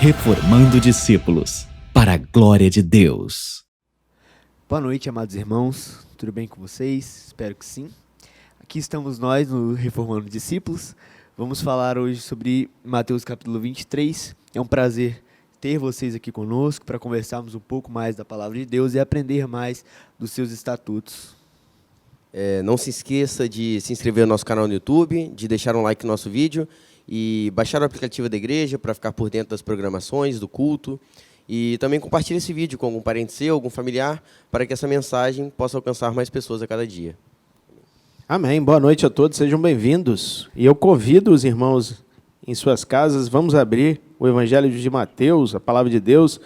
Reformando discípulos, para a glória de Deus. Boa noite, amados irmãos. Tudo bem com vocês? Espero que sim. Aqui estamos nós no Reformando Discípulos. Vamos falar hoje sobre Mateus capítulo 23. É um prazer ter vocês aqui conosco para conversarmos um pouco mais da palavra de Deus e aprender mais dos seus estatutos. Não se esqueça de se inscrever no nosso canal no YouTube, de deixar um like no nosso vídeo e baixar o aplicativo da igreja para ficar por dentro das programações, do culto. E também compartilhe esse vídeo com algum parente seu, algum familiar, para que essa mensagem possa alcançar mais pessoas a cada dia. Amém. Boa noite a todos, sejam bem-vindos. E eu convido os irmãos em suas casas, vamos abrir o Evangelho de Mateus, a Palavra de Deus,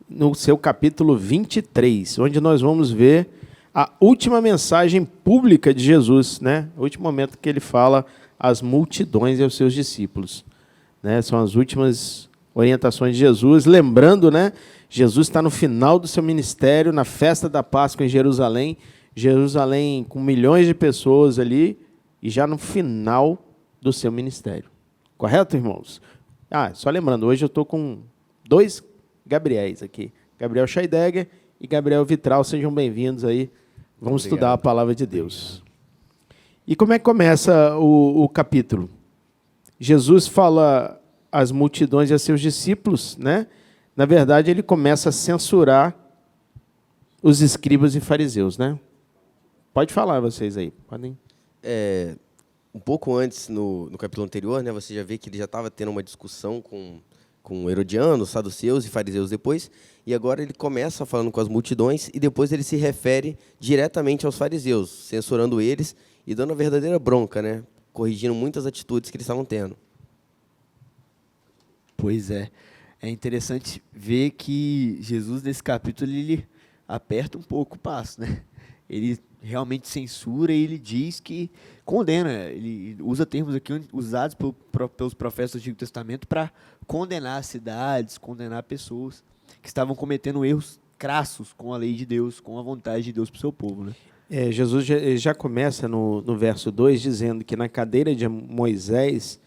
no seu capítulo 23, onde nós vamos ver a última mensagem pública de Jesus, né? O último momento que ele fala às multidões e aos seus discípulos, né? São as últimas orientações de Jesus, lembrando, né? Jesus está no final do seu ministério, na festa da Páscoa em Jerusalém, Jerusalém com milhões de pessoas ali, e já no final do seu ministério. Correto, irmãos? Só lembrando, hoje eu estou com dois Gabriéis aqui, Gabriel Scheidegger e Gabriel Vitral, sejam bem-vindos aí, vamos estudar a palavra de Deus. E como é que começa o capítulo? Jesus fala às multidões e a seus discípulos, né? Na verdade, ele começa a censurar os escribas e fariseus, né? Pode falar vocês aí, podem. Um pouco antes, no capítulo anterior, né, você já vê que ele já estava tendo uma discussão com Herodianos, saduceus e fariseus depois, e agora ele começa falando com as multidões e depois ele se refere diretamente aos fariseus, censurando eles e dando a verdadeira bronca, né, corrigindo muitas atitudes que eles estavam tendo. Pois é. É interessante ver que Jesus, nesse capítulo, ele aperta um pouco o passo, né? Ele realmente censura e ele diz que condena. Ele usa termos aqui usados pelos profetas do Antigo Testamento para condenar cidades, condenar pessoas que estavam cometendo erros crassos com a lei de Deus, com a vontade de Deus para o seu povo, né? Jesus já começa no verso 2 dizendo que na cadeira de Moisés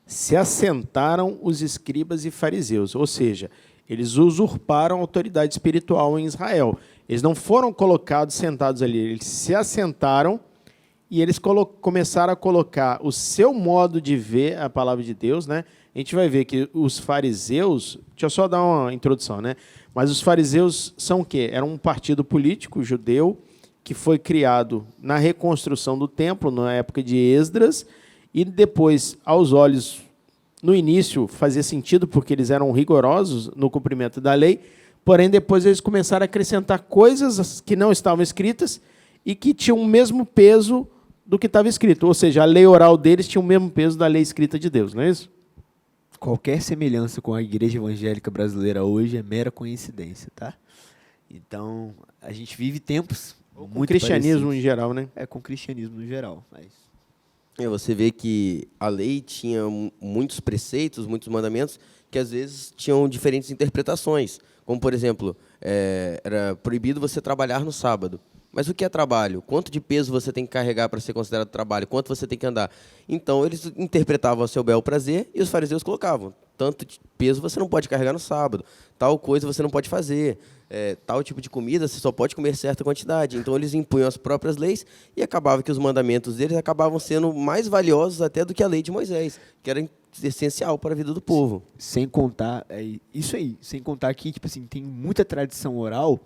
se assentaram os escribas e fariseus, ou seja, eles usurparam a autoridade espiritual em Israel. Eles não foram colocados sentados ali, eles se assentaram e eles começaram a colocar o seu modo de ver a palavra de Deus, né? A gente vai ver que os fariseus, deixa eu só dar uma introdução, né? Mas os fariseus são o quê? Era um partido político judeu que foi criado na reconstrução do templo, na época de Esdras, e depois, aos olhos, no início fazia sentido, porque eles eram rigorosos no cumprimento da lei, porém depois eles começaram a acrescentar coisas que não estavam escritas e que tinham o mesmo peso do que estava escrito, ou seja, a lei oral deles tinha o mesmo peso da lei escrita de Deus, não é isso? Qualquer semelhança com a igreja evangélica brasileira hoje é mera coincidência, tá? Então, a gente vive tempos com muito cristianismo parecidos. em geral, né? Com o cristianismo no geral, mas... Você vê que a lei tinha muitos preceitos, muitos mandamentos, que às vezes tinham diferentes interpretações. Como, por exemplo, era proibido você trabalhar no sábado. Mas o que é trabalho? Quanto de peso você tem que carregar para ser considerado trabalho? Quanto você tem que andar? Então, eles interpretavam a seu bel prazer e os fariseus colocavam. Tanto de peso você não pode carregar no sábado, tal coisa você não pode fazer, tal tipo de comida você só pode comer certa quantidade. Então, eles impunham as próprias leis e acabava que os mandamentos deles acabavam sendo mais valiosos até do que a lei de Moisés, que era essencial para a vida do povo. Sem contar, isso aí, sem contar que tipo assim, tem muita tradição oral,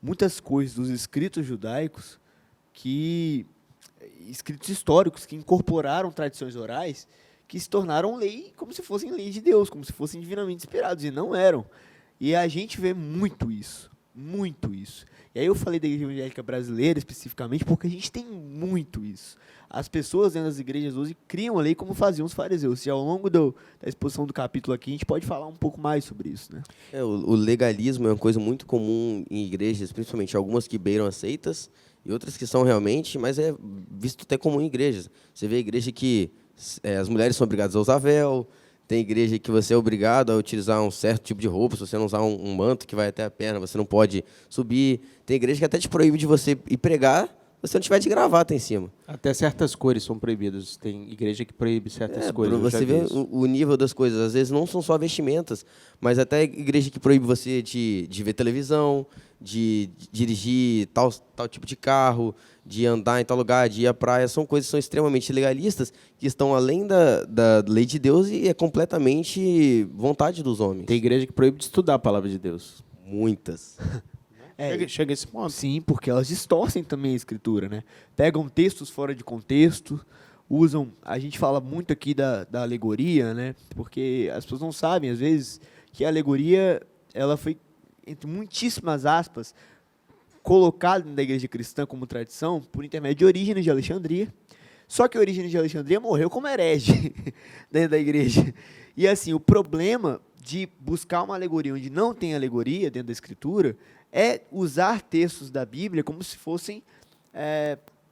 muitas coisas dos escritos judaicos, escritos históricos, que incorporaram tradições orais, que se tornaram lei como se fossem lei de Deus, como se fossem divinamente inspirados, e não eram. E a gente vê muito isso, muito isso. E aí eu falei da igreja evangélica brasileira especificamente, porque a gente tem muito isso. As pessoas dentro das igrejas hoje criam a lei como faziam os fariseus. E ao longo da exposição do capítulo aqui, a gente pode falar um pouco mais sobre isso, né? O legalismo é uma coisa muito comum em igrejas, principalmente algumas que beiram as seitas e outras que são realmente, mas é visto até comum em igrejas. Você vê a igreja que as mulheres são obrigadas a usar véu, tem igreja que você é obrigado a utilizar um certo tipo de roupa, se você não usar um manto que vai até a perna, você não pode subir. Tem igreja que até te proíbe de você ir pregar você não tiver de gravata em cima. Até certas cores são proibidas. Tem igreja que proíbe certas cores. Pra você ver o nível das coisas. Às vezes não são só vestimentas, mas até igreja que proíbe você de ver televisão, de dirigir tal tipo de carro, de andar em tal lugar, de ir à praia. São coisas que são extremamente legalistas, que estão além da lei de Deus e é completamente vontade dos homens. Tem igreja que proíbe de estudar a palavra de Deus. Muitas. Chega a esse ponto. Sim, porque elas distorcem também a escritura, né? Pegam textos fora de contexto, usam... A gente fala muito aqui da alegoria, né? Porque as pessoas não sabem, às vezes, que a alegoria, ela foi, entre muitíssimas aspas, colocada da igreja cristã como tradição por intermédio de Orígenes de Alexandria. Só que Orígenes de Alexandria morreu como herege dentro da igreja. E assim, o problema de buscar uma alegoria onde não tem alegoria dentro da escritura é usar textos da Bíblia como se fossem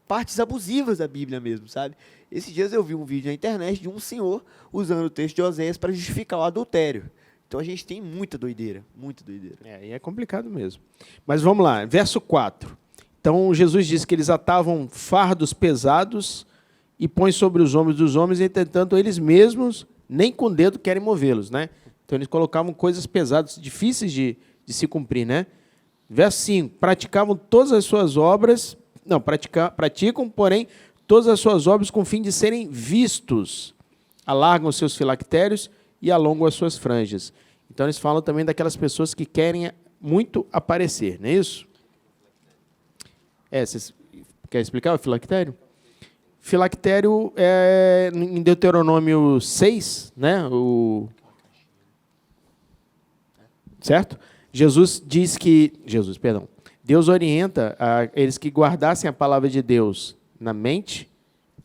partes abusivas da Bíblia mesmo, sabe? Esses dias eu vi um vídeo na internet de um senhor usando o texto de Oséias para justificar o adultério. Então a gente tem muita doideira, muita doideira. E é complicado mesmo. Mas vamos lá, verso 4. Então Jesus disse que eles atavam fardos pesados e põem sobre os ombros dos homens, entretanto eles mesmos nem com o dedo querem movê-los, né? Então eles colocavam coisas pesadas, difíceis de se cumprir, né? Verso 5, praticavam todas as suas obras, praticam, porém, todas as suas obras com o fim de serem vistos. Alargam seus filactérios e alongam as suas franjas. Então, eles falam também daquelas pessoas que querem muito aparecer, não é isso? Vocês querem explicar o filactério? Filactério é em Deuteronômio 6, né? Certo? Deus orienta eles que guardassem a palavra de Deus na mente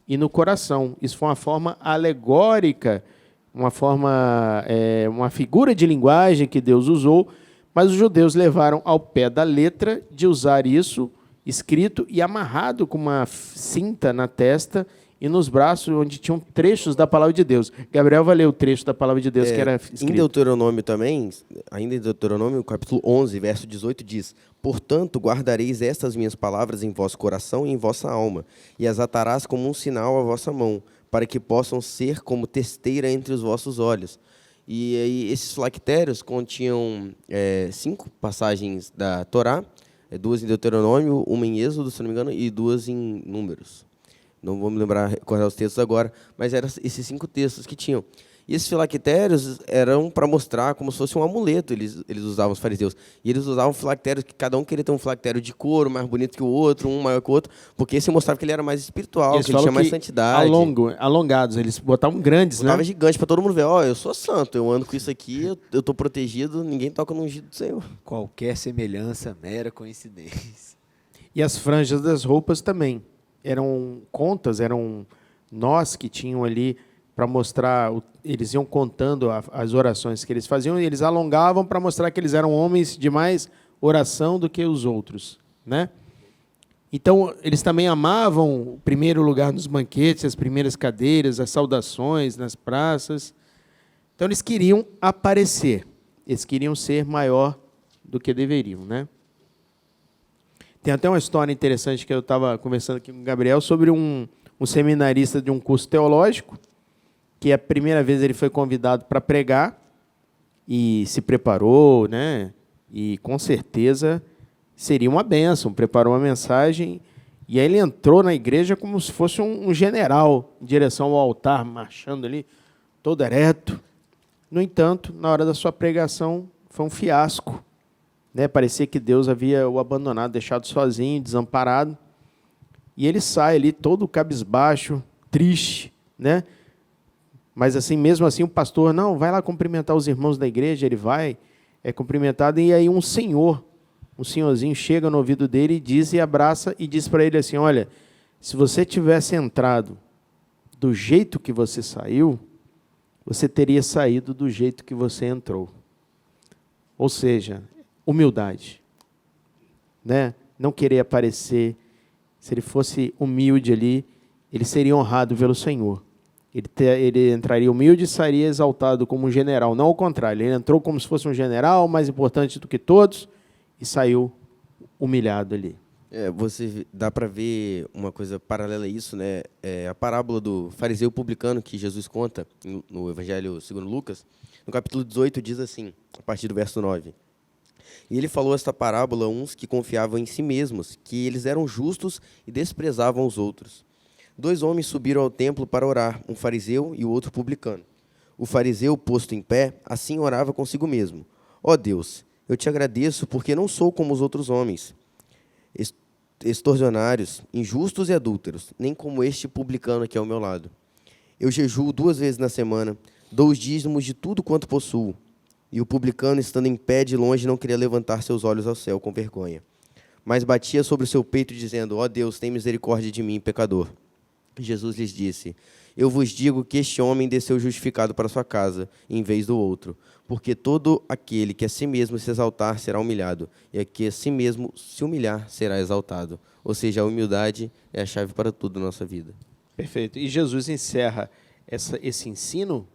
e no coração. Isso foi uma forma alegórica, uma figura de linguagem que Deus usou, mas os judeus levaram ao pé da letra de usar isso escrito e amarrado com uma cinta na testa e nos braços, onde tinham trechos da palavra de Deus. Gabriel vai ler o trecho da palavra de Deus que era escrito. Em Deuteronômio também, ainda em Deuteronômio, capítulo 11, verso 18, diz: portanto, guardareis estas minhas palavras em vosso coração e em vossa alma, e as atarás como um sinal à vossa mão, para que possam ser como testeira entre os vossos olhos. E aí, esses filactérios continham 5 passagens da Torá, 2 em Deuteronômio, 1 em Êxodo, se não me engano, e 2 em Números. Não vou me recordar os textos agora, mas eram esses 5 textos que tinham. E esses filactérios eram para mostrar como se fosse um amuleto, eles usavam, os fariseus. E eles usavam filactérios, que cada um queria ter um filactério de couro, mais bonito que o outro, um maior que o outro, porque esse mostrava que ele era mais espiritual, que ele tinha mais santidade. Alongados, eles botavam grandes, botava gigante para todo mundo ver, eu sou santo, eu ando com isso aqui, eu estou protegido, ninguém toca no ungido do Senhor. Qualquer semelhança, mera coincidência. E as franjas das roupas também. Eram contas, eram nós que tinham ali para mostrar, eles iam contando as orações que eles faziam, e eles alongavam para mostrar que eles eram homens de mais oração do que os outros, né? Então, eles também amavam o primeiro lugar nos banquetes, as primeiras cadeiras, as saudações nas praças. Então, eles queriam aparecer, eles queriam ser maior do que deveriam, né? Tem até uma história interessante que eu estava conversando aqui com o Gabriel sobre um seminarista de um curso teológico, que a primeira vez ele foi convidado para pregar e se preparou, né? E com certeza seria uma bênção, preparou uma mensagem, e aí ele entrou na igreja como se fosse um general em direção ao altar, marchando ali, todo ereto. No entanto, na hora da sua pregação, foi um fiasco. Né, parecia que Deus havia o abandonado, deixado sozinho, desamparado. E ele sai ali todo cabisbaixo, triste, né? Mas assim, mesmo assim, o pastor, não, vai lá cumprimentar os irmãos da igreja, ele vai, é cumprimentado, e aí um senhorzinho chega no ouvido dele e diz, e abraça, e diz para ele assim, olha, se você tivesse entrado do jeito que você saiu, você teria saído do jeito que você entrou. Ou seja, humildade, né? Não querer aparecer. Se ele fosse humilde ali, ele seria honrado pelo Senhor. Ele entraria humilde e sairia exaltado como um general. Não ao contrário, ele entrou como se fosse um general, mais importante do que todos, e saiu humilhado ali. Dá para ver uma coisa paralela a isso, né? A parábola do fariseu publicano que Jesus conta no Evangelho segundo Lucas, no capítulo 18 diz assim, a partir do verso 9. E ele falou esta parábola a uns que confiavam em si mesmos, que eles eram justos e desprezavam os outros. 2 homens subiram ao templo para orar, um fariseu e o outro publicano. O fariseu, posto em pé, assim orava consigo mesmo. Ó Deus, eu te agradeço porque não sou como os outros homens, extorsionários, injustos e adúlteros, nem como este publicano aqui ao meu lado. Eu jejuo 2 vezes na semana, dou os dízimos de tudo quanto possuo. E o publicano, estando em pé de longe, não queria levantar seus olhos ao céu com vergonha, mas batia sobre o seu peito, dizendo, ó Deus, tem misericórdia de mim, pecador. Jesus lhes disse, eu vos digo que este homem desceu justificado para sua casa, em vez do outro, porque todo aquele que a si mesmo se exaltar será humilhado, e a que a si mesmo se humilhar será exaltado. Ou seja, a humildade é a chave para tudo na nossa vida. Perfeito. E Jesus encerra esse ensino,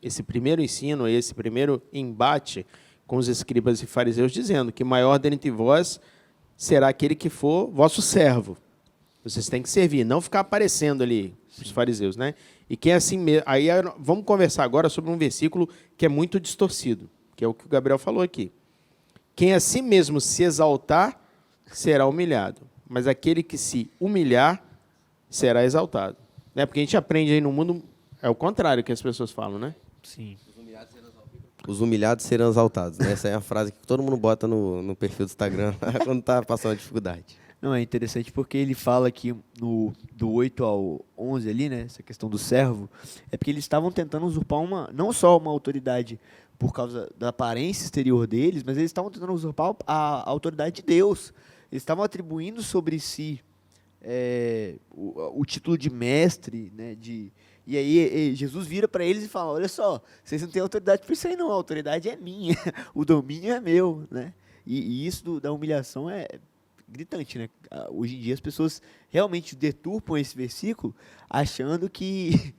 esse primeiro ensino, esse primeiro embate com os escribas e fariseus, dizendo que maior dentre vós será aquele que for vosso servo. Vocês têm que servir, não ficar aparecendo ali, os fariseus, né? E quem é assim mesmo... Aí vamos conversar agora sobre um versículo que é muito distorcido, que é o que o Gabriel falou aqui. Quem a si mesmo se exaltar, será humilhado, mas aquele que se humilhar, será exaltado. Né? Porque a gente aprende aí no mundo, é o contrário que as pessoas falam, né? Sim. Os humilhados serão exaltados. Né? Essa é a frase que todo mundo bota no perfil do Instagram quando está passando dificuldade. Não, é interessante porque ele fala aqui do 8 ao 11 ali, né, essa questão do servo, é porque eles estavam tentando usurpar não só uma autoridade por causa da aparência exterior deles, mas eles estavam tentando usurpar a autoridade de Deus. Eles estavam atribuindo sobre si o título de mestre, né, e aí Jesus vira para eles e fala, olha só, vocês não têm autoridade por isso aí não, a autoridade é minha, o domínio é meu, né? E isso da humilhação é gritante, né? Hoje em dia as pessoas realmente deturpam esse versículo achando que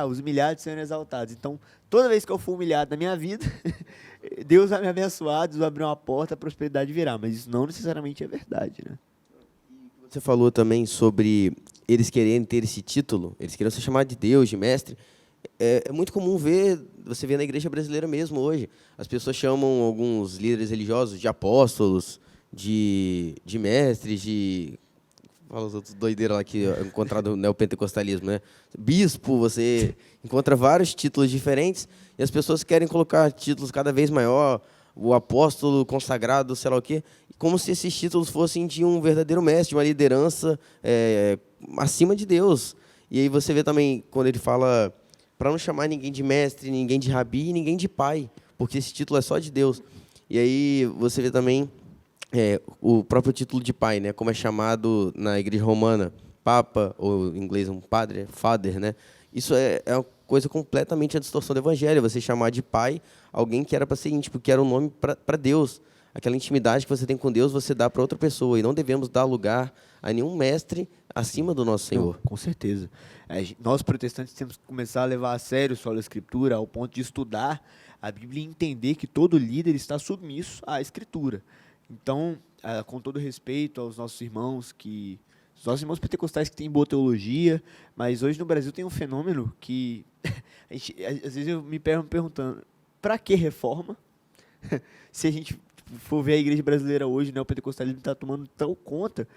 os humilhados serão exaltados. Então, toda vez que eu for humilhado na minha vida, Deus vai me abençoar, Deus vai abrir uma porta, a prosperidade virá. Mas isso não necessariamente é verdade, né? Você falou também sobre eles quererem ter esse título, eles querem ser chamados de Deus, de mestre. É muito comum você vê na igreja brasileira mesmo hoje. As pessoas chamam alguns líderes religiosos de apóstolos, de mestres, fala os outros doideiros lá que encontrado no neopentecostalismo, né? Bispo, você encontra vários títulos diferentes e as pessoas querem colocar títulos cada vez maior, o apóstolo consagrado, sei lá o quê, como se esses títulos fossem de um verdadeiro mestre, de uma liderança acima de Deus. E aí você vê também, quando ele fala para não chamar ninguém de mestre, ninguém de rabi, ninguém de pai, porque esse título é só de Deus. E aí você vê também o próprio título de pai, né, como é chamado na igreja romana, papa, ou em inglês um padre, father, né? Isso é uma coisa completamente a distorção do evangelho, você chamar de pai alguém que era para ser íntimo, que era um nome para Deus. Aquela intimidade que você tem com Deus, você dá para outra pessoa, e não devemos dar lugar a nenhum mestre acima do nosso Senhor. Não, com certeza. Nós, protestantes, temos que começar a levar a sério a sola Escritura, ao ponto de estudar a Bíblia e entender que todo líder está submisso à Escritura. Então, com todo respeito aos nossos irmãos, os nossos irmãos pentecostais que têm boa teologia, mas hoje no Brasil tem um fenômeno que, às vezes eu me perguntando, para que reforma? Se a gente for ver a igreja brasileira hoje, né, o pentecostalismo está tomando tão conta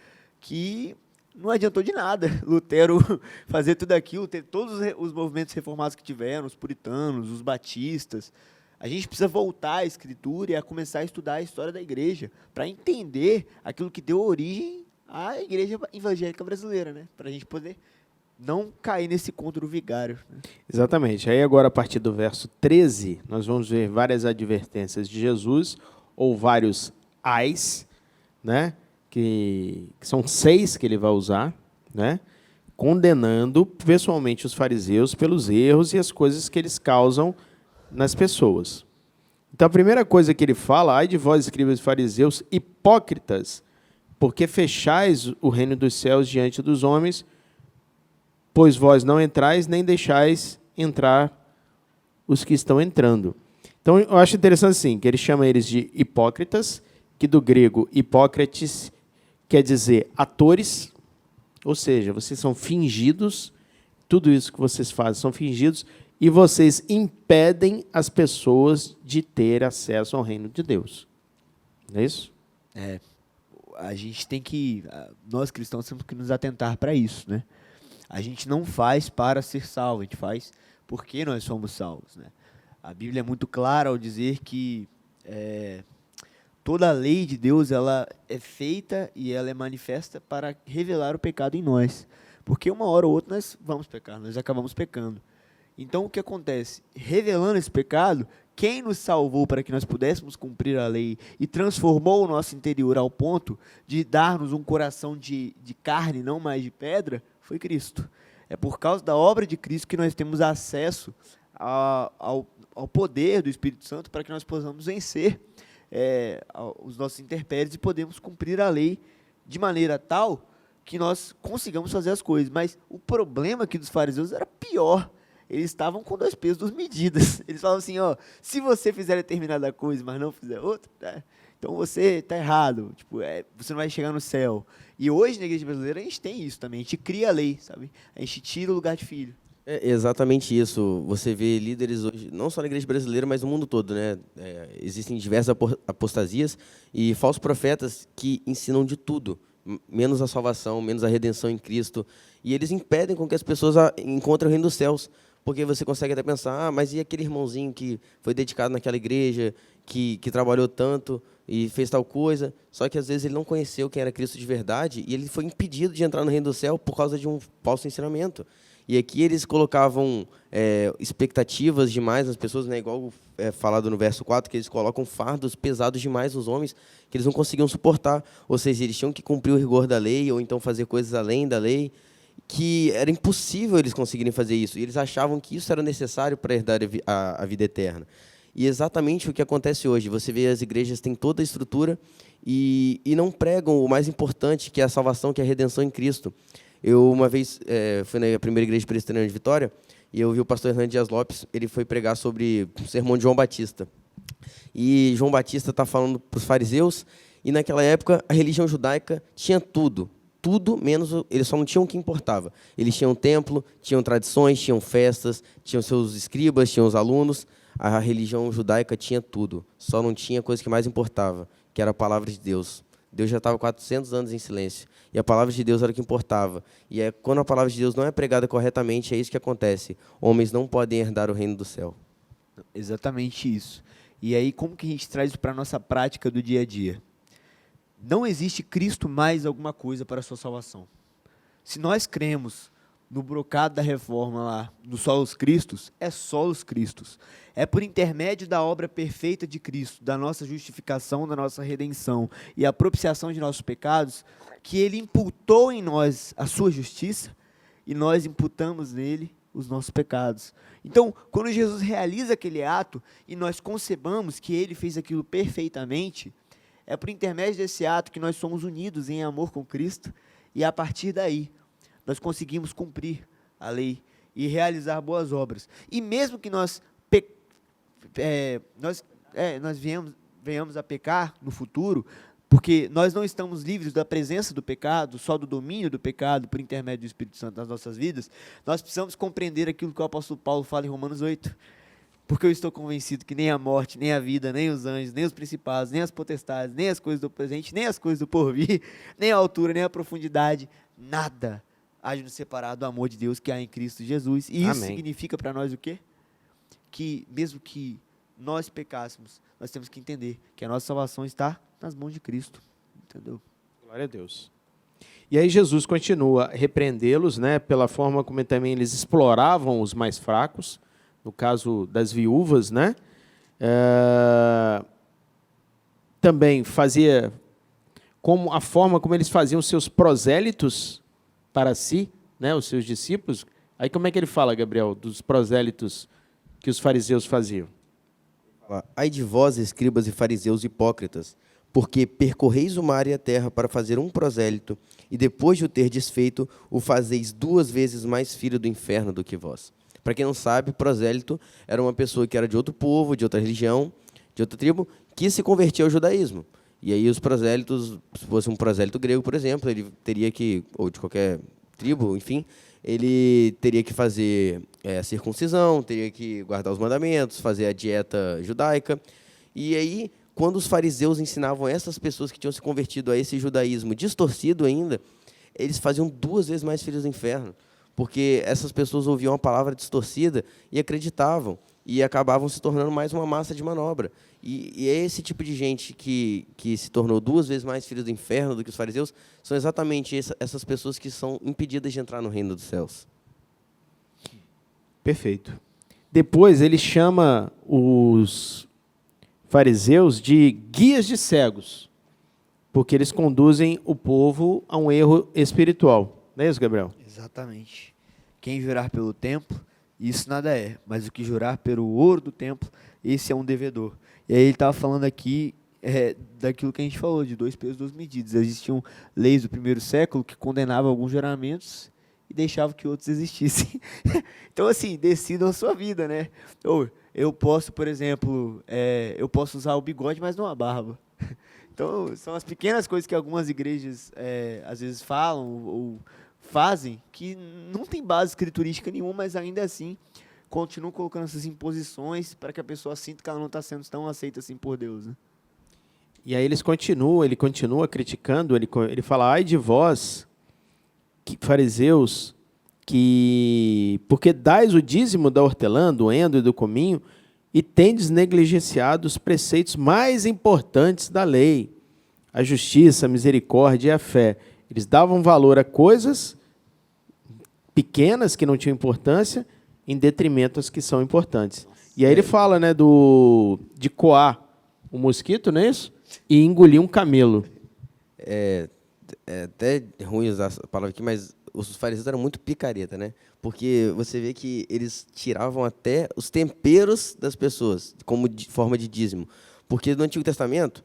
que não adiantou de nada. Lutero fazer tudo aquilo, ter todos os movimentos reformados que tiveram, os puritanos, os batistas. A gente precisa voltar à Escritura e a começar a estudar a história da igreja para entender aquilo que deu origem à igreja evangélica brasileira, né? Para a gente poder não cair nesse conto do vigário. Né? Exatamente. Aí agora, a partir do verso 13, nós vamos ver várias advertências de Jesus, ou vários ais, né? Que são 6 que ele vai usar, né? Condenando pessoalmente os fariseus pelos erros e as coisas que eles causam nas pessoas. Então, a primeira coisa que ele fala, ai de vós, escribas e fariseus, hipócritas, porque fechais o reino dos céus diante dos homens, pois vós não entrais, nem deixais entrar os que estão entrando. Então, eu acho interessante assim, que ele chama eles de hipócritas, que do grego hipócrates quer dizer atores, ou seja, vocês são fingidos, tudo isso que vocês fazem são fingidos, e vocês impedem as pessoas de ter acesso ao reino de Deus. Não é isso? A gente tem que, nós cristãos temos que nos atentar para isso, né? A gente não faz para ser salvo, a gente faz porque nós somos salvos, né? A Bíblia é muito clara ao dizer que toda a lei de Deus ela é feita e ela é manifesta para revelar o pecado em nós, porque uma hora ou outra nós vamos pecar, nós acabamos pecando. Então o que acontece? Revelando esse pecado, quem nos salvou para que nós pudéssemos cumprir a lei e transformou o nosso interior ao ponto de dar-nos um coração de carne, não mais de pedra, foi Cristo. É por causa da obra de Cristo que nós temos acesso ao poder do Espírito Santo para que nós possamos vencer os nossos intempéries e podemos cumprir a lei de maneira tal que nós consigamos fazer as coisas. Mas o problema aqui dos fariseus era pior. Eles estavam com 2 pesos, 2 medidas. Eles falavam assim, se você fizer determinada coisa, mas não fizer outra, então você está errado, você não vai chegar no céu. E hoje, na igreja brasileira, a gente tem isso também, a gente cria a lei, sabe? A gente tira o lugar de filho. É exatamente isso. Você vê líderes hoje, não só na igreja brasileira, mas no mundo todo, né? Existem diversas apostasias e falsos profetas que ensinam de tudo, menos a salvação, menos a redenção em Cristo. E eles impedem com que as pessoas encontrem o reino dos céus. Porque você consegue até pensar, mas e aquele irmãozinho que foi dedicado naquela igreja, que trabalhou tanto e fez tal coisa, só que às vezes ele não conheceu quem era Cristo de verdade e ele foi impedido de entrar no reino do céu por causa de um falso ensinamento. E aqui eles colocavam expectativas demais nas pessoas, né, igual falado no verso 4, que eles colocam fardos pesados demais nos homens, que eles não conseguiam suportar. Ou seja, eles tinham que cumprir o rigor da lei, ou então fazer coisas além da lei, que era impossível eles conseguirem fazer isso. E eles achavam que isso era necessário para herdar a vida eterna. E exatamente o que acontece hoje. Você vê as igrejas têm toda a estrutura e não pregam o mais importante, que é a salvação, que é a redenção em Cristo. Eu, uma vez, fui na primeira igreja presbiteriana de Vitória e eu vi o pastor Hernando Dias Lopes, ele foi pregar sobre o sermão de João Batista. E João Batista está falando para os fariseus, e naquela época a religião judaica tinha tudo. Tudo menos, eles só não tinham o que importava. Eles tinham templo, tinham tradições, tinham festas, tinham seus escribas, tinham os alunos. A religião judaica tinha tudo, só não tinha a coisa que mais importava, que era a palavra de Deus. Deus já estava 400 anos em silêncio, e a palavra de Deus era o que importava. E quando a palavra de Deus não é pregada corretamente, é isso que acontece. Homens não podem herdar o reino do céu. Exatamente isso. E aí, como que a gente traz isso para a nossa prática do dia a dia? Não existe Cristo mais alguma coisa para a sua salvação. Se nós cremos no brocado da reforma lá, no solos Cristos, é solos Cristos. É por intermédio da obra perfeita de Cristo, da nossa justificação, da nossa redenção e a propiciação de nossos pecados, que Ele imputou em nós a sua justiça e nós imputamos nele os nossos pecados. Então, quando Jesus realiza aquele ato e nós concebamos que Ele fez aquilo perfeitamente, é por intermédio desse ato que nós somos unidos em amor com Cristo e a partir daí nós conseguimos cumprir a lei e realizar boas obras. E mesmo que nós venhamos a pecar no futuro, porque nós não estamos livres da presença do pecado, só do domínio do pecado por intermédio do Espírito Santo nas nossas vidas, nós precisamos compreender aquilo que o apóstolo Paulo fala em Romanos 8. Porque eu estou convencido que nem a morte, nem a vida, nem os anjos, nem os principados, nem as potestades, nem as coisas do presente, nem as coisas do porvir, nem a altura, nem a profundidade, nada há de nos separar do amor de Deus que há em Cristo Jesus. E isso significa para nós o quê? Que mesmo que nós pecássemos, nós temos que entender que a nossa salvação está nas mãos de Cristo. Entendeu? Glória a Deus. E aí Jesus continua a repreendê-los, né, pela forma como também eles exploravam os mais fracos, no caso das viúvas, né? Também fazia como a forma como eles faziam seus prosélitos para si, né, os seus discípulos. Aí como é que ele fala, Gabriel, dos prosélitos que os fariseus faziam? Ai de vós, escribas e fariseus hipócritas, porque percorreis o mar e a terra para fazer um prosélito, e depois de o ter desfeito, o fazeis 2 vezes mais filho do inferno do que vós. Para quem não sabe, prosélito era uma pessoa que era de outro povo, de outra religião, de outra tribo, que se convertia ao judaísmo. E aí os prosélitos, se fosse um prosélito grego, por exemplo, ele teria que, ou de qualquer tribo, enfim, ele teria que fazer a circuncisão, teria que guardar os mandamentos, fazer a dieta judaica. E aí, quando os fariseus ensinavam essas pessoas que tinham se convertido a esse judaísmo distorcido ainda, eles faziam 2 vezes mais filhos do inferno, porque essas pessoas ouviam a palavra distorcida e acreditavam, e acabavam se tornando mais uma massa de manobra. E é esse tipo de gente que se tornou 2 vezes mais filhos do inferno do que os fariseus, são exatamente essas pessoas que são impedidas de entrar no reino dos céus. Perfeito. Depois ele chama os fariseus de guias de cegos, porque eles conduzem o povo a um erro espiritual. Não é isso, Gabriel? Exatamente. Quem jurar pelo templo, isso nada é, mas o que jurar pelo ouro do templo, esse é um devedor. E aí ele estava falando aqui daquilo que a gente falou, de 2 pesos, 2 medidas. Existiam leis do primeiro século que condenavam alguns juramentos e deixavam que outros existissem. Então, assim, decidam a sua vida, né? Ou eu posso, por exemplo, eu posso usar o bigode, mas não a barba. Então, são as pequenas coisas que algumas igrejas, às vezes, falam ou fazem, que não tem base escriturística nenhuma, mas ainda assim continuam colocando essas imposições para que a pessoa sinta que ela não está sendo tão aceita assim por Deus, né? E aí ele continua criticando, ele fala, ai de vós, fariseus, porque dais o dízimo da hortelã, do endo e do cominho, e tendes negligenciado os preceitos mais importantes da lei, a justiça, a misericórdia e a fé. Eles davam valor a coisas pequenas que não tinham importância, em detrimento às que são importantes. E aí ele fala, né, de coar um mosquito, não é isso? E engolir um camelo. É até ruim usar essa palavra aqui, mas os fariseus eram muito picareta, né? Porque você vê que eles tiravam até os temperos das pessoas, como forma de dízimo. Porque no Antigo Testamento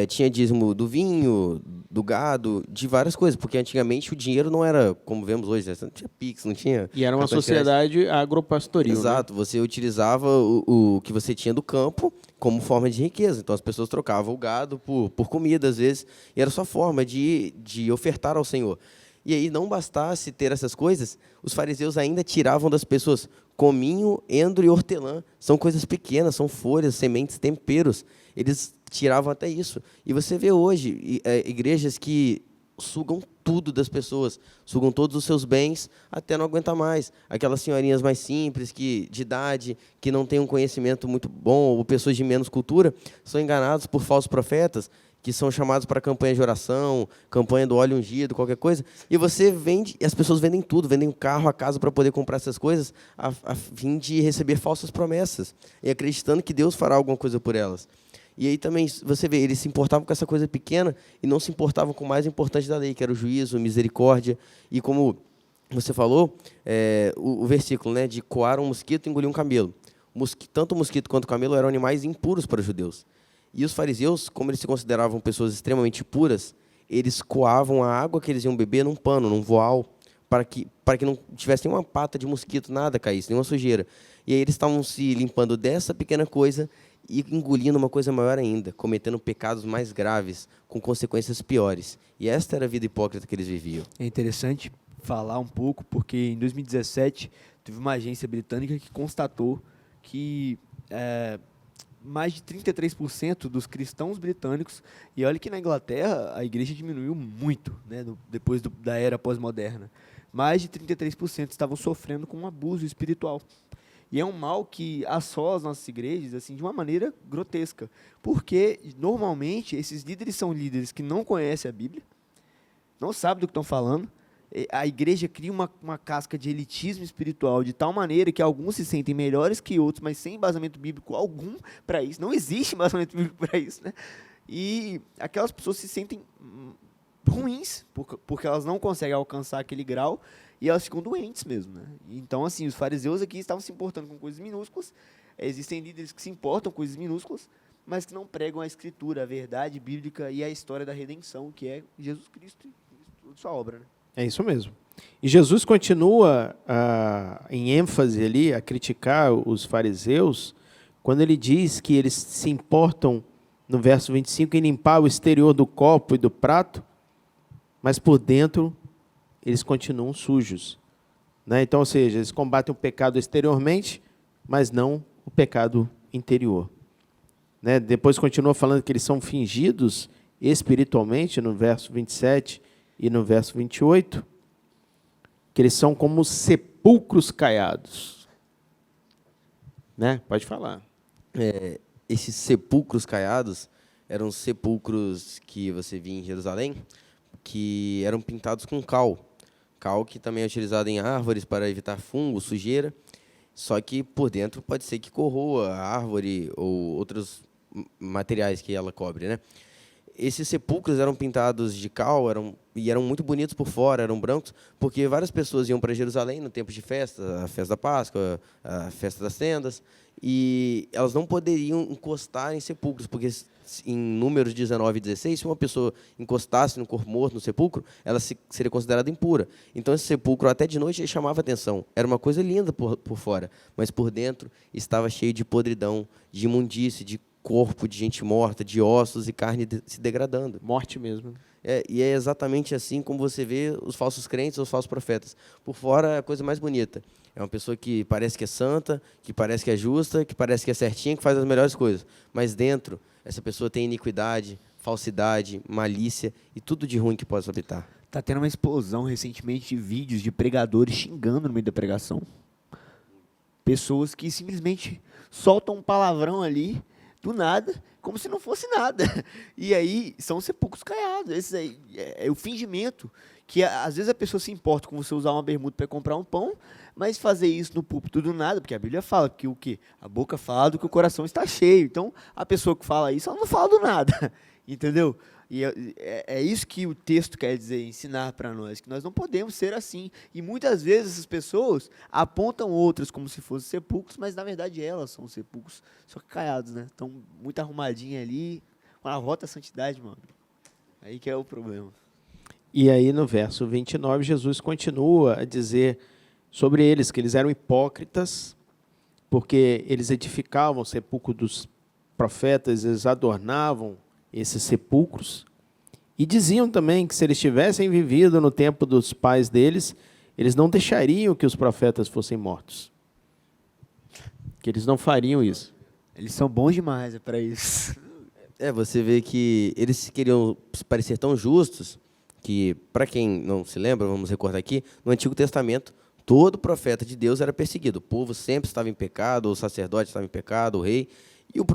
tinha dízimo do vinho, do gado, de várias coisas. Porque antigamente o dinheiro não era como vemos hoje, né? Não tinha Pix, não tinha... E era uma sociedade agropastoril. Exato, né? Você utilizava o que você tinha do campo como forma de riqueza. Então as pessoas trocavam o gado por comida, às vezes, e era só forma de ofertar ao Senhor. E aí, não bastasse ter essas coisas, os fariseus ainda tiravam das pessoas cominho, endro e hortelã. São coisas pequenas, são folhas, sementes, temperos. Eles tiravam até isso. E você vê hoje igrejas que sugam tudo das pessoas, sugam todos os seus bens até não aguentar mais. Aquelas senhorinhas mais simples, de idade, que não têm um conhecimento muito bom, ou pessoas de menos cultura, são enganados por falsos profetas, que são chamados para campanha de oração, campanha do óleo ungido, qualquer coisa, e você vende, e as pessoas vendem tudo, vendem um carro, a casa para poder comprar essas coisas, a fim de receber falsas promessas, e acreditando que Deus fará alguma coisa por elas. E aí também, você vê, eles se importavam com essa coisa pequena e não se importavam com o mais importante da lei, que era o juízo, a misericórdia, e como você falou, o versículo, né, de coar um mosquito e engolir um camelo. Tanto o mosquito quanto o camelo eram animais impuros para os judeus. E os fariseus, como eles se consideravam pessoas extremamente puras, eles coavam a água que eles iam beber num pano, num voal, para que não tivesse nenhuma pata de mosquito, nada caísse, nenhuma sujeira. E aí eles estavam se limpando dessa pequena coisa e engolindo uma coisa maior ainda, cometendo pecados mais graves, com consequências piores. E esta era a vida hipócrita que eles viviam. É interessante falar um pouco, porque em 2017 teve uma agência britânica que constatou que mais de 33% dos cristãos britânicos, e olha que na Inglaterra a igreja diminuiu muito, né, depois da era pós-moderna, mais de 33% estavam sofrendo com um abuso espiritual. E é um mal que assola as nossas igrejas assim, de uma maneira grotesca, porque normalmente esses líderes são líderes que não conhecem a Bíblia, não sabem do que estão falando. A igreja cria uma casca de elitismo espiritual de tal maneira que alguns se sentem melhores que outros, mas sem embasamento bíblico algum para isso. Não existe embasamento bíblico para isso, né? E aquelas pessoas se sentem ruins, porque elas não conseguem alcançar aquele grau e elas ficam doentes mesmo, né? Então, assim, os fariseus aqui estavam se importando com coisas minúsculas. Existem líderes que se importam com coisas minúsculas, mas que não pregam a escritura, a verdade bíblica e a história da redenção, que é Jesus Cristo e sua obra, né? É isso mesmo. E Jesus continua em ênfase ali a criticar os fariseus quando ele diz que eles se importam no verso 25, em limpar o exterior do copo e do prato, mas por dentro eles continuam sujos. Né? Então, ou seja, eles combatem o pecado exteriormente, mas não o pecado interior. Né? Depois continua falando que eles são fingidos espiritualmente, no verso 27 e no verso 28, que eles são como sepulcros caiados. Né? Pode falar. Esses sepulcros caiados eram sepulcros que você via em Jerusalém, que eram pintados com cal. Cal que também é utilizado em árvores para evitar fungo, sujeira, só que por dentro pode ser que corroa a árvore ou outros materiais que ela cobre, né? Esses sepulcros eram pintados de cal, eram muito bonitos por fora, eram brancos, porque várias pessoas iam para Jerusalém no tempo de festa, a festa da Páscoa, a festa das tendas, e elas não poderiam encostar em sepulcros, porque em Números 19 e 16, se uma pessoa encostasse no corpo morto, no sepulcro, ela seria considerada impura. Então, esse sepulcro, até de noite, chamava atenção. Era uma coisa linda por fora, mas por dentro estava cheio de podridão, de imundície, de corpo, de gente morta, de ossos e carne se degradando. Morte mesmo. E é exatamente assim como você vê os falsos crentes, os falsos profetas. Por fora é a coisa mais bonita. É uma pessoa que parece que é santa, que parece que é justa, que parece que é certinha, que faz as melhores coisas. Mas dentro, essa pessoa tem iniquidade, falsidade, malícia e tudo de ruim que possa habitar. Tá tendo uma explosão recentemente de vídeos de pregadores xingando no meio da pregação. Pessoas que simplesmente soltam um palavrão ali, do nada, como se não fosse nada. E aí são sepulcros caiados. Esse aí é o fingimento que às vezes a pessoa se importa com você usar uma bermuda para comprar um pão, mas fazer isso no púlpito do nada, porque a Bíblia fala que o quê? A boca fala do que o coração está cheio. Então, a pessoa que fala isso, ela não fala do nada. Entendeu? E é isso que o texto quer dizer, ensinar para nós, que nós não podemos ser assim. E muitas vezes essas pessoas apontam outras como se fossem sepulcros, mas na verdade elas são sepulcros, só que caiados, né? Estão muito arrumadinhas ali, com a rota santidade, mano. Aí que é o problema. E aí no verso 29, Jesus continua a dizer sobre eles, que eles eram hipócritas, porque eles edificavam o sepulcro dos profetas, eles adornavam esses sepulcros, e diziam também que se eles tivessem vivido no tempo dos pais deles, eles não deixariam que os profetas fossem mortos. Que eles não fariam isso. Eles são bons demais para isso. Você vê que eles queriam parecer tão justos que, para quem não se lembra, vamos recordar aqui, no Antigo Testamento, todo profeta de Deus era perseguido. O povo sempre estava em pecado, o sacerdote estava em pecado, o rei. E o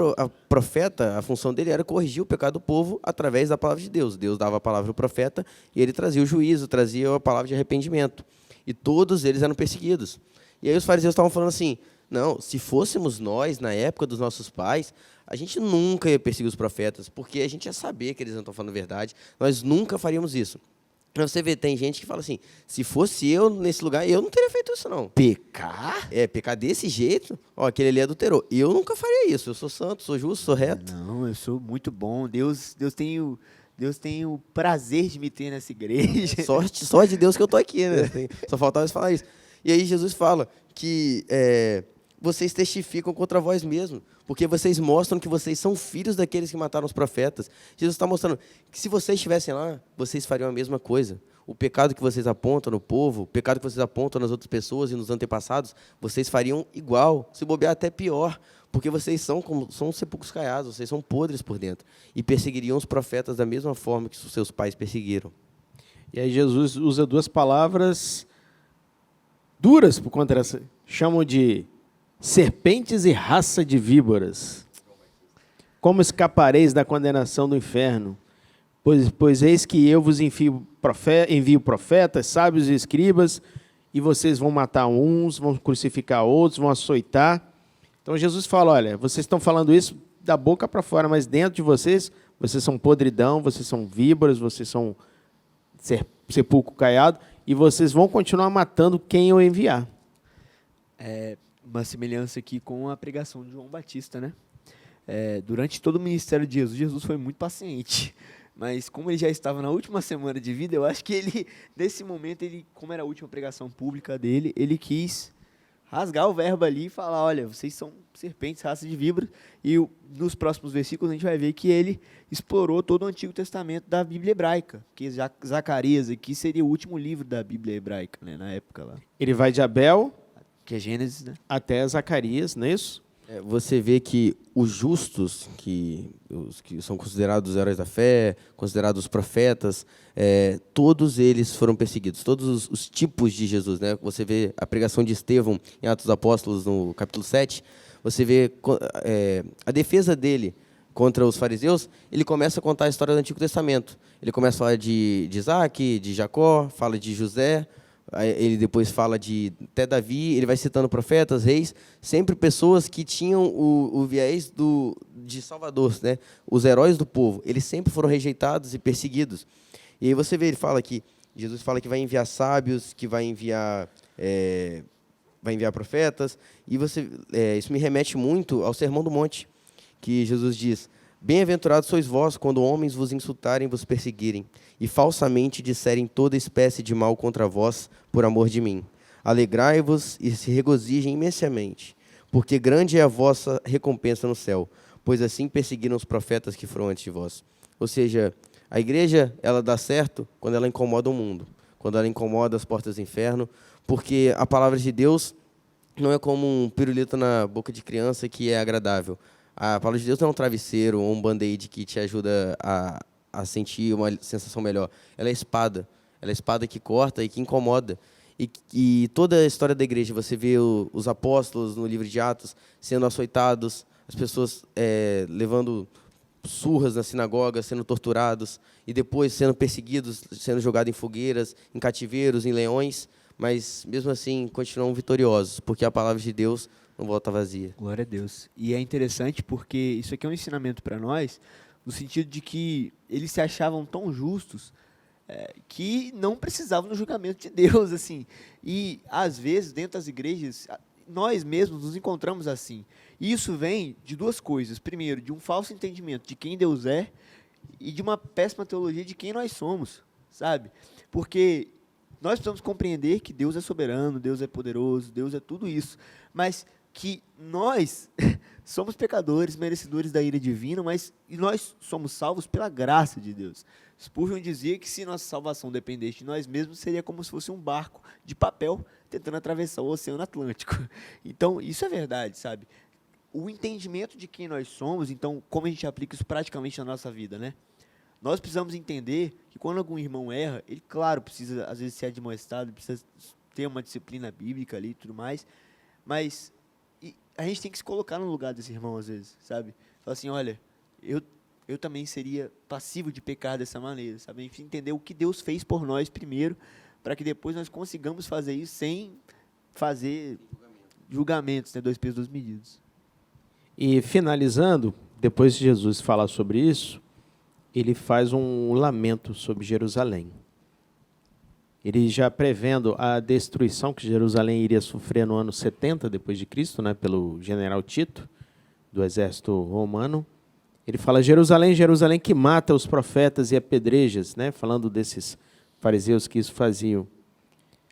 profeta, a função dele era corrigir o pecado do povo através da palavra de Deus. Deus dava a palavra ao profeta e ele trazia o juízo, trazia a palavra de arrependimento. E todos eles eram perseguidos. E aí os fariseus estavam falando assim, não, se fôssemos nós, na época dos nossos pais, a gente nunca ia perseguir os profetas, porque a gente ia saber que eles não estão falando a verdade, nós nunca faríamos isso. Você vê, tem gente que fala assim, se fosse eu nesse lugar, eu não teria feito isso, não. Pecar? Pecar desse jeito, aquele ali adulterou. Eu nunca faria isso, eu sou santo, sou justo, sou reto. Não, eu sou muito bom. Deus tem o prazer de me ter nessa igreja. Só de Deus que eu tô aqui, né? Só faltava eles falar isso. E aí Jesus fala que vocês testificam contra vós mesmos, porque vocês mostram que vocês são filhos daqueles que mataram os profetas. Jesus está mostrando que se vocês estivessem lá, vocês fariam a mesma coisa. O pecado que vocês apontam no povo, o pecado que vocês apontam nas outras pessoas e nos antepassados, vocês fariam igual, se bobear até pior, porque vocês são sepulcros caiados, vocês são podres por dentro, e perseguiriam os profetas da mesma forma que os seus pais perseguiram. E aí Jesus usa duas palavras duras por conta dessa, chamam de serpentes e raça de víboras. Como escapareis da condenação do inferno? Pois eis que eu vos envio profetas, sábios e escribas, e vocês vão matar uns, vão crucificar outros, vão açoitar. Então Jesus fala, olha, vocês estão falando isso da boca para fora, mas dentro de vocês são podridão, vocês são víboras, vocês são sepulcro caiado, e vocês vão continuar matando quem eu enviar. Uma semelhança aqui com a pregação de João Batista, né? Durante todo o ministério de Jesus foi muito paciente. Mas como ele já estava na última semana de vida, eu acho que ele, nesse momento, como era a última pregação pública dele, ele quis rasgar o verbo ali e falar, olha, vocês são serpentes, raça de víboras. E nos próximos versículos a gente vai ver que ele explorou todo o Antigo Testamento da Bíblia hebraica, que Zacarias aqui seria o último livro da Bíblia hebraica, né, na época lá, Ele vai de Abel que é Gênesis, né? até Zacarias, não é isso? Você vê que os justos, os que são considerados os heróis da fé, considerados os profetas, todos eles foram perseguidos, todos os tipos de Jesus, né? Você vê a pregação de Estevão em Atos dos Apóstolos, no capítulo 7, você vê a defesa dele contra os fariseus. Ele começa a contar a história do Antigo Testamento. Ele começa a falar de Isaac, de Jacó, fala de José. Ele depois fala de até Davi, ele vai citando profetas, reis, sempre pessoas que tinham o viés de salvador, né? Os heróis do povo, eles sempre foram rejeitados e perseguidos. E aí você vê, Jesus fala que vai enviar sábios, que vai enviar profetas, e isso me remete muito ao Sermão do Monte, que Jesus diz: bem-aventurados sois vós, quando homens vos insultarem e vos perseguirem, e falsamente disserem toda espécie de mal contra vós, por amor de mim. Alegrai-vos e se regozijem imensamente, porque grande é a vossa recompensa no céu, pois assim perseguiram os profetas que foram antes de vós. Ou seja, a igreja, ela dá certo quando ela incomoda o mundo, quando ela incomoda as portas do inferno, porque a palavra de Deus não é como um pirulito na boca de criança que é agradável. A palavra de Deus não é um travesseiro ou um band-aid que te ajuda a sentir uma sensação melhor. Ela é espada. Ela é espada que corta e que incomoda. E toda a história da igreja, você vê os apóstolos no livro de Atos sendo açoitados, as pessoas levando surras na sinagoga, sendo torturados, e depois sendo perseguidos, sendo jogados em fogueiras, em cativeiros, em leões, mas mesmo assim continuam vitoriosos, porque a palavra de Deus não volta vazia. Glória a Deus. E é interessante porque isso aqui é um ensinamento para nós, no sentido de que eles se achavam tão justos que não precisavam do julgamento de Deus, assim. E, às vezes, dentro das igrejas, nós mesmos nos encontramos assim. E isso vem de duas coisas. Primeiro, de um falso entendimento de quem Deus é e de uma péssima teologia de quem nós somos, sabe? Porque nós precisamos compreender que Deus é soberano, Deus é poderoso, Deus é tudo isso, mas que nós somos pecadores, merecedores da ira divina, mas nós somos salvos pela graça de Deus. Spurgeon dizia que se nossa salvação dependesse de nós mesmos, seria como se fosse um barco de papel tentando atravessar o Oceano Atlântico. Então, isso é verdade, sabe? O entendimento de quem nós somos, então, como a gente aplica isso praticamente na nossa vida, né? Nós precisamos entender que quando algum irmão erra, ele, claro, precisa, às vezes, ser admoestado, precisa ter uma disciplina bíblica ali e tudo mais, mas a gente tem que se colocar no lugar desse irmão, às vezes, sabe? Falar assim, olha, eu também seria passivo de pecar dessa maneira, sabe? Enfim, entender o que Deus fez por nós primeiro, para que depois nós consigamos fazer isso sem fazer julgamentos, né? 2 pesos, 2 medidas. E finalizando, depois de Jesus falar sobre isso, ele faz um lamento sobre Jerusalém. Ele já prevendo a destruição que Jerusalém iria sofrer no ano 70 depois de Cristo, né, pelo general Tito, do exército romano. Ele fala: Jerusalém, Jerusalém, que mata os profetas e apedrejas, né, falando desses fariseus que isso faziam.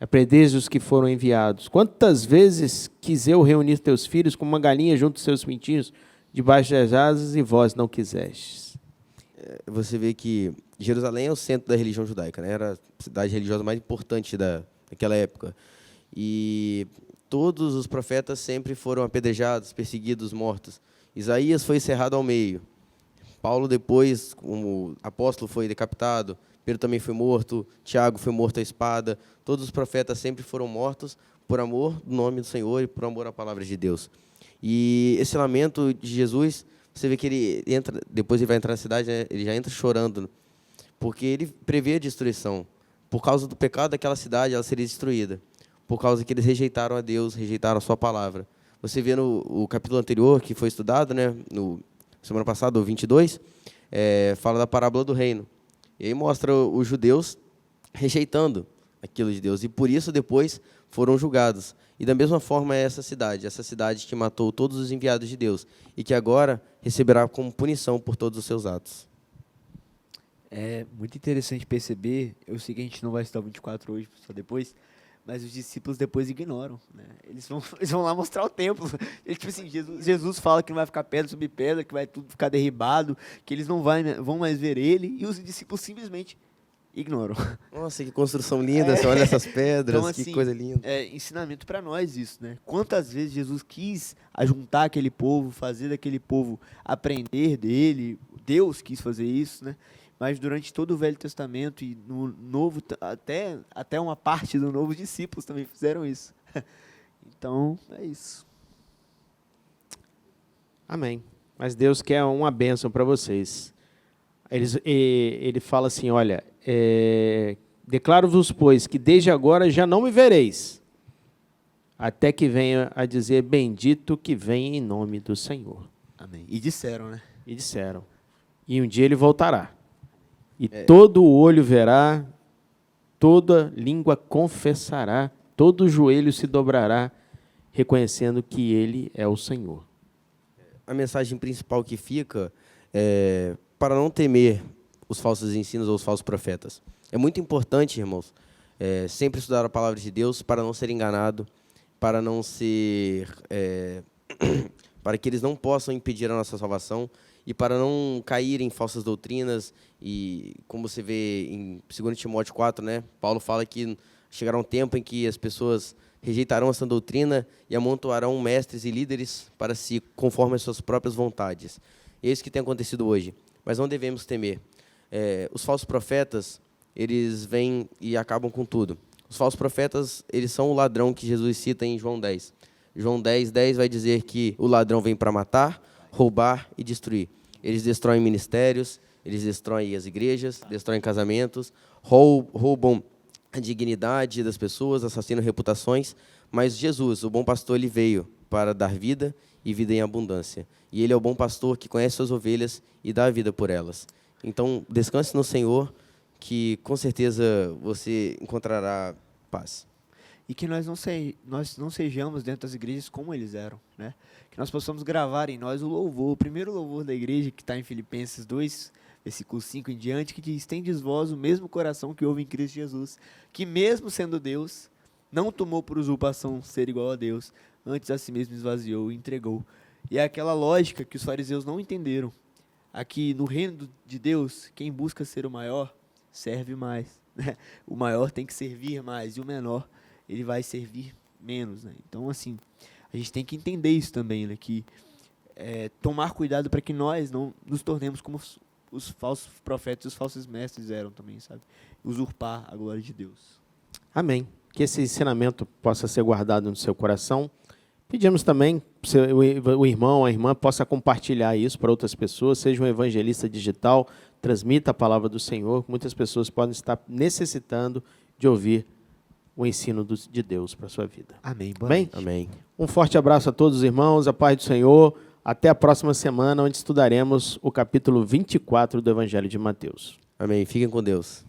Apedreja os que foram enviados. Quantas vezes quis eu reunir teus filhos como uma galinha junto aos seus pintinhos, debaixo das asas, e vós não quisestes. Você vê que Jerusalém é o centro da religião judaica, né? Era a cidade religiosa mais importante daquela época. E todos os profetas sempre foram apedrejados, perseguidos, mortos. Isaías foi cerrado ao meio. Paulo depois, como apóstolo, foi decapitado. Pedro também foi morto. Tiago foi morto à espada. Todos os profetas sempre foram mortos por amor do nome do Senhor e por amor à palavra de Deus. E esse lamento de Jesus, você vê que ele entra, depois ele vai entrar na cidade, né, ele já entra chorando, porque ele prevê a destruição. Por causa do pecado daquela cidade, ela seria destruída. Por causa que eles rejeitaram a Deus, rejeitaram a sua palavra. Você vê no capítulo anterior, que foi estudado, né, semana passada, o 22, fala da parábola do reino. E aí mostra os judeus rejeitando aquilo de Deus. E por isso depois foram julgados. E da mesma forma é essa cidade que matou todos os enviados de Deus e que agora receberá como punição por todos os seus atos. É muito interessante perceber, eu sei que a gente não vai estudar o 24 hoje, só depois, Mas os discípulos depois ignoram, né? Eles vão lá mostrar o templo. Tipo assim, Jesus fala que não vai ficar pedra sobre pedra, que vai tudo ficar derribado, que eles não vão mais ver ele, e os discípulos simplesmente ignoram. Nossa, que construção linda, você olha essas pedras, Então, assim, que coisa linda. É ensinamento para nós isso, né? Quantas vezes Jesus quis ajuntar aquele povo, fazer daquele povo aprender dele, Deus quis fazer isso, né? Mas durante todo o Velho Testamento e no Novo, até uma parte do Novo, os discípulos também fizeram isso. Então, é isso. Amém. Mas Deus quer uma bênção para vocês. Ele fala assim, olha, declaro-vos, pois, que desde agora já não me vereis, até que venha a dizer, bendito que vem em nome do Senhor. Amém. E disseram, né? E disseram. E um dia ele voltará. E todo olho verá, toda língua confessará, todo joelho se dobrará, reconhecendo que ele é o Senhor. A mensagem principal que fica é para não temer os falsos ensinos ou os falsos profetas. É muito importante, irmãos, sempre estudar a palavra de Deus para não ser enganado, para não ser, para que eles não possam impedir a nossa salvação e para não cair em falsas doutrinas. E como você vê em 2 Timóteo 4, né, Paulo fala que chegará um tempo em que as pessoas rejeitarão essa doutrina e amontoarão mestres e líderes para si conforme as suas próprias vontades. É isso que tem acontecido hoje. Mas não devemos temer. Os falsos profetas, eles vêm e acabam com tudo. Os falsos profetas, eles são o ladrão que Jesus cita em João 10. João 10:10 vai dizer que o ladrão vem para matar, roubar e destruir. Eles destroem ministérios, eles destroem as igrejas, destroem casamentos, roubam a dignidade das pessoas, assassinam reputações. Mas Jesus, o bom pastor, ele veio para dar vida e vida em abundância. E ele é o bom pastor que conhece suas ovelhas e dá a vida por elas. Então, descanse no Senhor, que com certeza você encontrará paz. E que nós não sejamos dentro das igrejas como eles eram, né? Que nós possamos gravar em nós o louvor, o primeiro louvor da igreja, que está em Filipenses 2, versículo 5 em diante, que diz, tendes vós o mesmo coração que houve em Cristo Jesus, que mesmo sendo Deus, não tomou por usurpação ser igual a Deus, antes a si mesmo esvaziou e entregou. E é aquela lógica que os fariseus não entenderam. Aqui no reino de Deus, quem busca ser o maior, serve mais, né? O maior tem que servir mais, e o menor, ele vai servir menos, né? Então, assim, a gente tem que entender isso também, né? Que tomar cuidado para que nós não nos tornemos como os falsos profetas e os falsos mestres eram também, sabe? Usurpar a glória de Deus. Amém. Que esse ensinamento possa ser guardado no seu coração. Pedimos também que o irmão, a irmã possa compartilhar isso para outras pessoas, seja um evangelista digital, transmita a palavra do Senhor. Muitas pessoas podem estar necessitando de ouvir o ensino de Deus para a sua vida. Amém. Bem? Amém. Um forte abraço a todos os irmãos, a paz do Senhor. Até a próxima semana, onde estudaremos o capítulo 24 do Evangelho de Mateus. Amém. Fiquem com Deus.